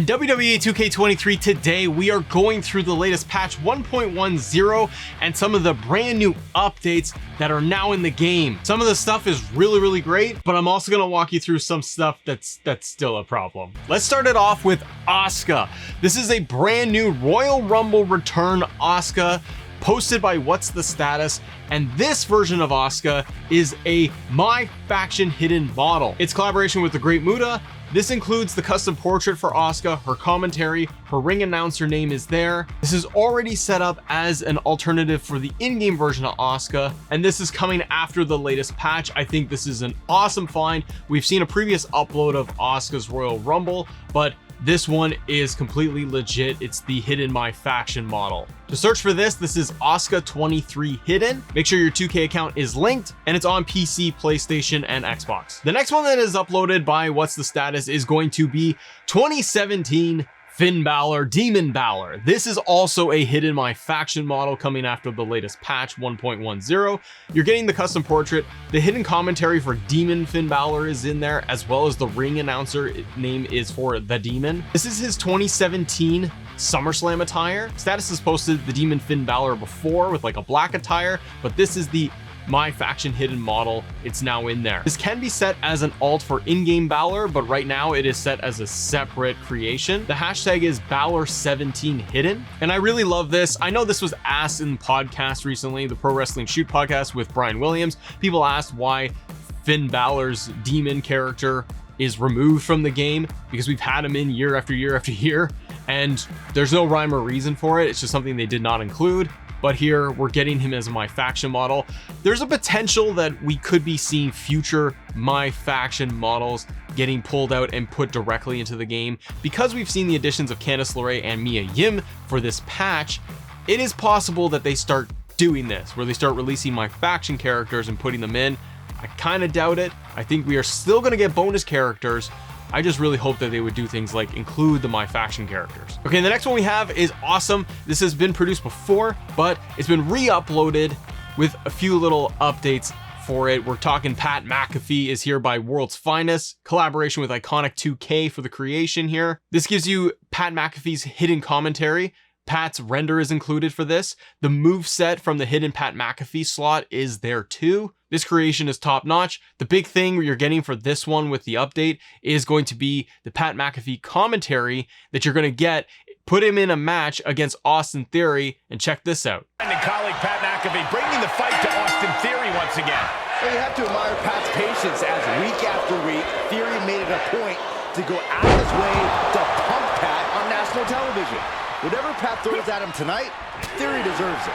In WWE 2K23 today, we are going through the latest patch 1.10 and some of the brand new updates that are now in the game. Some of the stuff is really great, but I'm also going to walk you through some stuff that's still a problem. Let's start it off with Asuka. This is a brand new Royal Rumble return Asuka posted by What's the Status, and this version of Asuka is a My Faction hidden model. It's collaboration with the Great Muta. This includes the custom portrait for Asuka, her commentary, her ring announcer name is there. This is already set up as an alternative for the in-game version of Asuka, and this is coming after the latest patch. I think this is an awesome find. We've seen a previous upload of Asuka's Royal Rumble, but this one is completely legit. It's the hidden My Faction model. To search for this is Asuka23 hidden. Make sure your 2K account is linked, and it's on PC, PlayStation, and Xbox. The next one that is uploaded by What's the Status is going to be 2017 Finn Balor, Demon Balor. This is also a hidden My Faction model coming after the latest patch 1.10. You're getting the custom portrait. The hidden commentary for Demon Finn Balor is in there, as well as the ring announcer name is for The Demon. This is his 2017 SummerSlam attire. Status has posted the Demon Finn Balor before with like a black attire, but this is the My Faction hidden model. It's now in there. This can be set as an alt for in-game Balor, but right now it is set as a separate creation. The hashtag is Balor17 hidden, and I really love this. I know this was asked in the podcast recently, the Pro Wrestling Shoot podcast with Brian Williams. People asked why Finn Balor's demon character is removed from the game, because we've had him in year after year after year, and there's no rhyme or reason for it. It's just something they did not include. But here we're getting him as a My Faction model. There's a potential that we could be seeing future My Faction models getting pulled out and put directly into the game. Because we've seen the additions of Candice LeRae and Mia Yim for this patch, it is possible that they start doing this, where they start releasing My Faction characters and putting them in. I kind of doubt it. I think we are still going to get bonus characters. I just really hope that they would do things like include the My Faction characters. Okay, the next one we have is awesome. This has been produced before, but it's been re-uploaded with a few little updates for it. We're talking Pat McAfee is here by World's Finest, collaboration with Iconic 2K for the creation here. This gives you Pat McAfee's hidden commentary. Pat's render is included for this. The move set from the hidden Pat McAfee slot is there too. This creation is top notch. The big thing you're getting for this one with the update is going to be the Pat McAfee commentary that you're going to get. Put him in a match against Austin Theory, and check this out. And colleague Pat McAfee bringing the fight to Austin Theory once again. Well, you have to admire Pat's patience as week after week, Theory made it a point to go out of his way to pump Pat on national television. Whatever Pat throws at him tonight, Theory deserves it.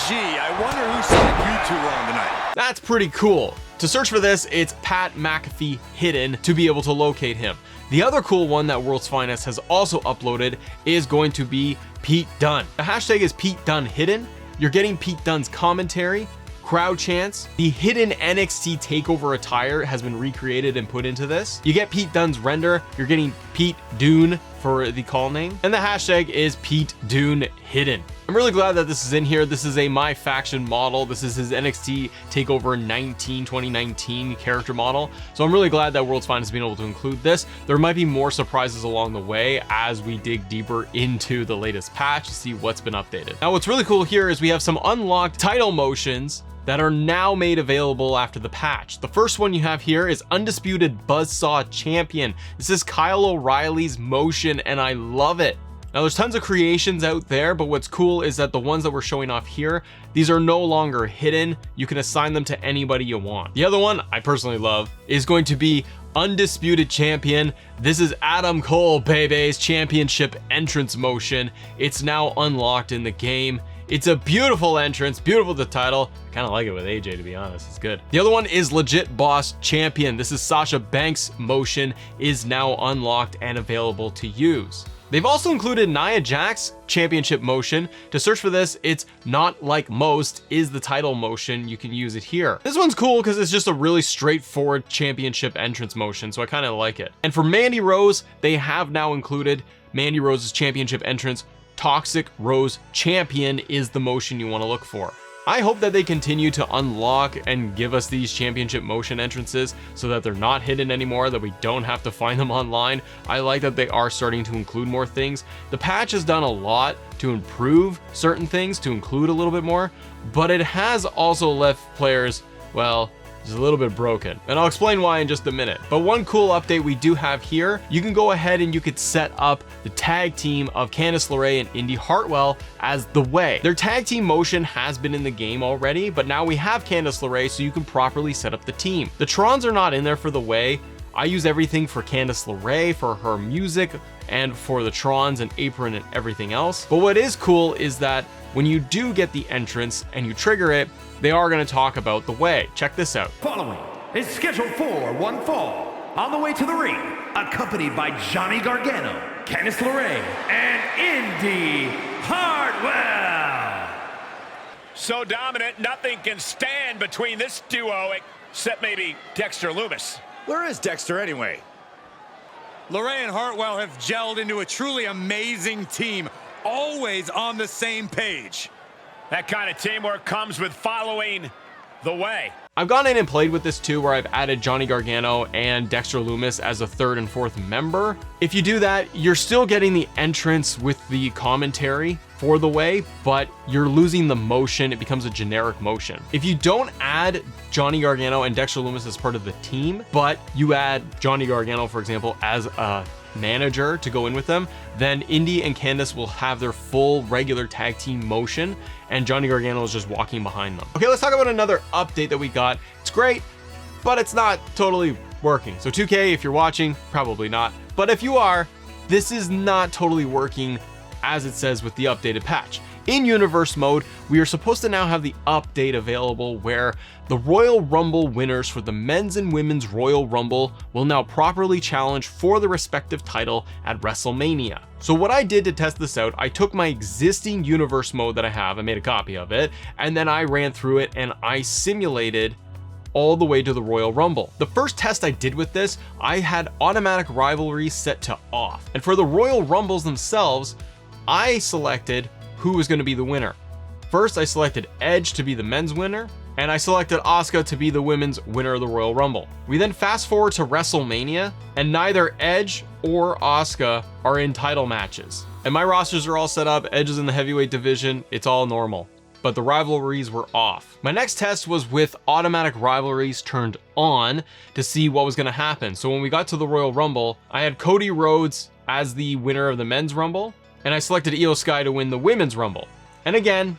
Gee, I wonder who said you two wrong tonight. That's pretty cool. To search for this, it's Pat McAfee hidden to be able to locate him. The other cool one that World's Finest has also uploaded is going to be Pete Dunne. The hashtag is Pete Dunne hidden. You're getting Pete Dunne's commentary, crowd chants. The hidden NXT TakeOver attire has been recreated and put into this. You get Pete Dunne's render. You're getting Pete Dune for the call name, and the hashtag is Pete Dune hidden. I'm really glad that this is in here. This is a My Faction model. This is his NXT TakeOver 2019 character model. So I'm really glad that World's Finest has been able to include this. There might be more surprises along the way as we dig deeper into the latest patch to see what's been updated. Now, what's really cool here is we have some unlocked title motions that are now made available after the patch. The first one you have here is Undisputed Buzzsaw Champion. This is Kyle O'Reilly's motion, and I love it. Now, there's tons of creations out there, but what's cool is that the ones that we're showing off here, these are no longer hidden. You can assign them to anybody you want. The other one I personally love is going to be Undisputed Champion. This is Adam Cole, baby's championship entrance motion. It's now unlocked in the game. It's a beautiful entrance, beautiful the title. I kind of like it with AJ, to be honest. It's good. The other one is Legit Boss Champion. This is Sasha Banks' motion is now unlocked and available to use. They've also included Nia Jax's championship motion. To search for this, it's Not Like Most is the title motion. You can use it here. This one's cool because it's just a really straightforward championship entrance motion, so I kind of like it. And for Mandy Rose, they have now included Mandy Rose's championship entrance. Toxic Rose Champion is the motion you want to look for. I hope that they continue to unlock and give us these championship motion entrances so that they're not hidden anymore, that we don't have to find them online. I like that they are starting to include more things. The patch has done a lot to improve certain things, to include a little bit more, but it has also left players, well, just a little bit broken. And I'll explain why in just a minute. But one cool update we do have here, you can go ahead and you could set up the tag team of Candice LeRae and Indy Hartwell as the Way. Their tag team motion has been in the game already, but now we have Candice LeRae, so you can properly set up the team. The Trons are not in there for the Way. I use everything for Candice LeRae, for her music, and for the Trons and Apron and everything else. But what is cool is that when you do get the entrance and you trigger it, they are going to talk about the Way. Check this out. Following is scheduled for one fall. On the way to the ring, accompanied by Johnny Gargano, Candice LeRae, and Indy Hartwell. So dominant, nothing can stand between this duo, except maybe Dexter Lumis. Where is Dexter anyway? LeRae and Hartwell have gelled into a truly amazing team, always on the same page. That kind of teamwork comes with following the Way. I've gone in and played with this too, where I've added Johnny Gargano and Dexter Lumis as a third and fourth member. If you do that, you're still getting the entrance with the commentary for the Way, but you're losing the motion. It becomes a generic motion. If you don't add Johnny Gargano and Dexter Lumis as part of the team, but you add Johnny Gargano, for example, as a manager to go in with them, then Indy and Candice will have their full regular tag team motion, and Johnny Gargano is just walking behind them. Okay, let's talk about another update that we got. It's great, but it's not totally working. So 2K, if you're watching, probably not. But if you are, this is not totally working as it says with the updated patch. In Universe mode, we are supposed to now have the update available where the Royal Rumble winners for the men's and women's Royal Rumble will now properly challenge for the respective title at WrestleMania. So what I did to test this out, I took my existing Universe mode that I have, I made a copy of it, and then I ran through it and I simulated all the way to the Royal Rumble. The first test I did with this, I had automatic rivalry set to off. And for the Royal Rumbles themselves, I selected who was going to be the winner. First, I selected Edge to be the men's winner, and I selected Asuka to be the women's winner of the Royal Rumble. We then fast forward to WrestleMania, and neither Edge or Asuka are in title matches. And my rosters are all set up. Edge is in the heavyweight division. It's all normal. But the rivalries were off. My next test was with automatic rivalries turned on to see what was going to happen. So when we got to the Royal Rumble, I had Cody Rhodes as the winner of the men's Rumble, and I selected Io Sky to win the women's Rumble. And again,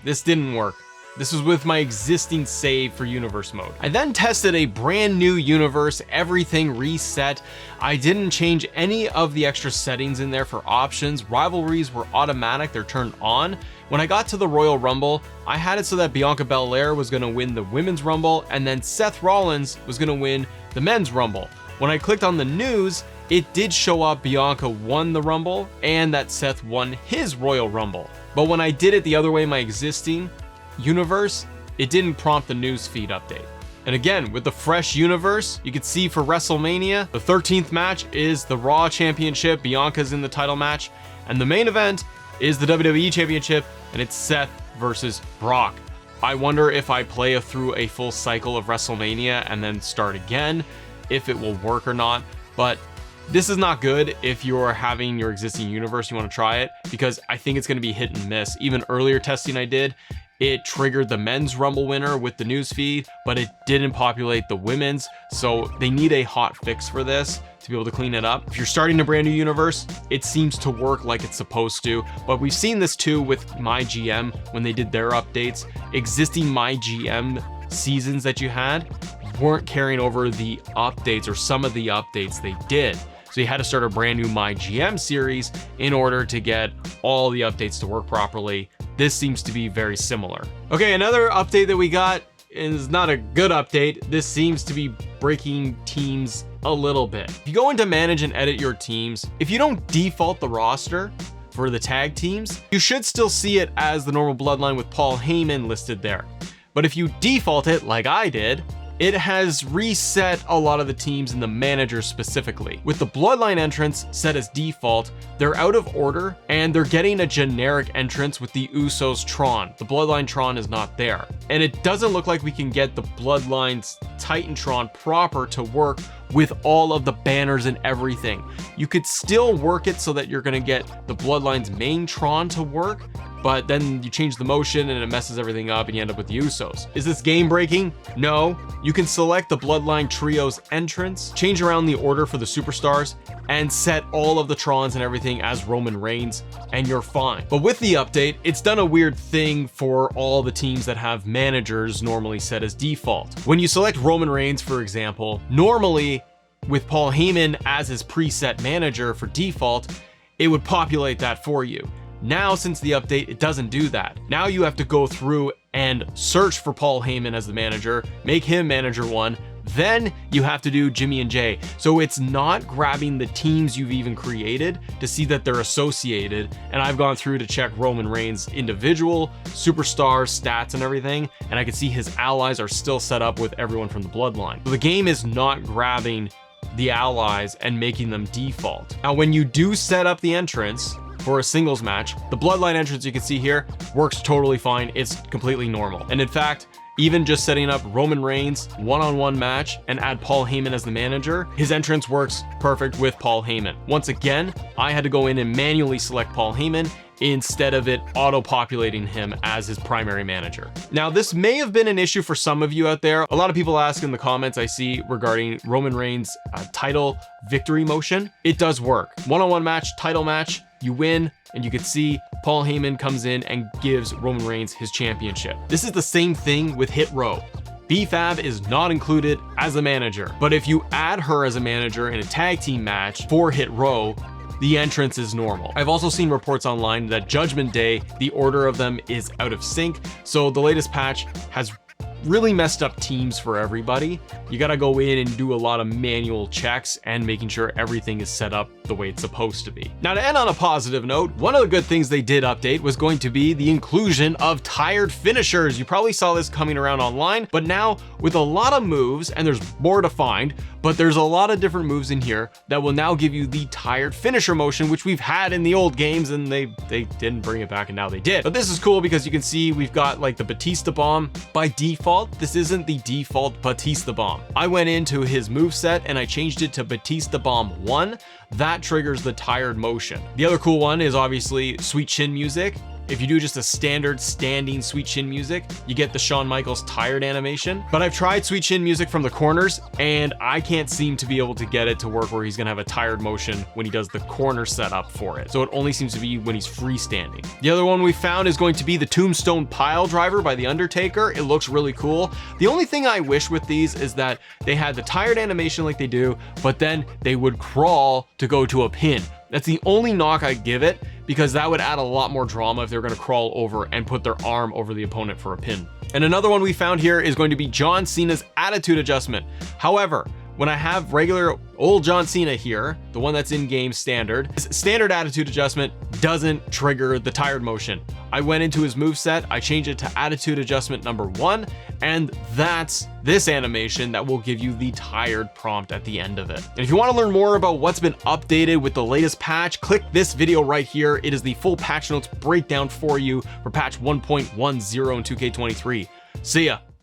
this didn't work. This was with my existing save for Universe mode. I then tested a brand new universe, everything reset. I didn't change any of the extra settings in there for options. Rivalries were automatic, they're turned on. When I got to the Royal Rumble, I had it so that Bianca Belair was gonna win the women's Rumble, and then Seth Rollins was gonna win the men's Rumble. When I clicked on the news, it did show up Bianca won the Rumble and that Seth won his Royal Rumble. But when I did it the other way, my existing universe, it didn't prompt the news feed update. And again, with the fresh universe, you can see for WrestleMania, the 13th match is the Raw Championship, Bianca's in the title match, and the main event is the WWE Championship, and it's Seth versus Brock. I wonder if I play through a full cycle of WrestleMania and then start again, if it will work or not. But this is not good if you're having your existing universe, you want to try it, because I think it's going to be hit and miss. Even earlier testing I did, it triggered the men's Rumble winner with the news feed, but it didn't populate the women's. So they need a hot fix for this to be able to clean it up. If you're starting a brand new universe, it seems to work like it's supposed to, but we've seen this too with MyGM when they did their updates. Existing MyGM seasons that you had weren't carrying over the updates, or some of the updates they did. So you had to start a brand new MyGM series in order to get all the updates to work properly. This seems to be very similar. Okay, another update that we got is not a good update. This seems to be breaking teams a little bit. If you go into manage and edit your teams, if you don't default the roster for the tag teams, you should still see it as the normal bloodline with Paul Heyman listed there. But if you default it like I did, it has reset a lot of the teams and the managers specifically. With the Bloodline entrance set as default, they're out of order and they're getting a generic entrance with the Usos Tron. The Bloodline Tron is not there. And it doesn't look like we can get the Bloodline's Titantron proper to work with all of the banners and everything. You could still work it so that you're gonna get the Bloodline's main Tron to work, but then you change the motion and it messes everything up and you end up with the Usos. Is this game breaking? No. You can select the Bloodline Trio's entrance, change around the order for the superstars, and set all of the Trons and everything as Roman Reigns, and you're fine. But with the update, it's done a weird thing for all the teams that have managers normally set as default. When you select Roman Reigns, for example, normally with Paul Heyman as his preset manager for default, it would populate that for you. Now, since the update, it doesn't do that. Now you have to go through and search for Paul Heyman as the manager, make him manager 1, then you have to do Jimmy and Jay. So it's not grabbing the teams you've even created to see that they're associated. And I've gone through to check Roman Reigns' individual superstar stats and everything, and I can see his allies are still set up with everyone from the Bloodline. So the game is not grabbing the allies and making them default. Now, when you do set up the entrance for a singles match, the Bloodline entrance you can see here works totally fine. It's completely normal. And in fact, even just setting up Roman Reigns one-on-one match and add Paul Heyman as the manager, his entrance works perfect with Paul Heyman. Once again, I had to go in and manually select Paul Heyman instead of it auto-populating him as his primary manager. Now, this may have been an issue for some of you out there. A lot of people ask in the comments I see regarding Roman Reigns' title victory motion. It does work. One-on-one match, title match, you win, and you can see Paul Heyman comes in and gives Roman Reigns his championship. This is the same thing with Hit Row. BFAB is not included as a manager, but if you add her as a manager in a tag team match for Hit Row, the entrance is normal. I've also seen reports online that Judgment Day, the order of them is out of sync, so the latest patch has really messed up teams for everybody. You gotta go in and do a lot of manual checks and making sure everything is set up the way it's supposed to be. Now, to end on a positive note, one of the good things they did update was going to be the inclusion of tired finishers. You probably saw this coming around online, but now with a lot of moves, and there's more to find, but there's a lot of different moves in here that will now give you the tired finisher motion, which we've had in the old games and they didn't bring it back and now they did. But this is cool because you can see we've got like the Batista Bomb. By default, this isn't the default Batista Bomb. I went into his moveset and I changed it to Batista Bomb 1. That triggers the tired motion. The other cool one is obviously Sweet Chin music. If you do just a standard standing Sweet Chin music, you get the Shawn Michaels tired animation. But I've tried Sweet Chin music from the corners and I can't seem to be able to get it to work where he's gonna have a tired motion when he does the corner setup for it. So it only seems to be when he's freestanding. The other one we found is going to be the Tombstone Pile Driver by The Undertaker. It looks really cool. The only thing I wish with these is that they had the tired animation like they do, but then they would crawl to go to a pin. That's the only knock I give it, because that would add a lot more drama if they're going to crawl over and put their arm over the opponent for a pin. And another one we found here is going to be John Cena's attitude adjustment. However, when I have regular old John Cena here, the one that's in game standard, his standard attitude adjustment doesn't trigger the tired motion. I went into his moveset, I changed it to attitude adjustment number 1, and that's this animation that will give you the tired prompt at the end of it. And if you want to learn more about what's been updated with the latest patch, click this video right here. It is the full patch notes breakdown for you for patch 1.10 in 2K23. See ya.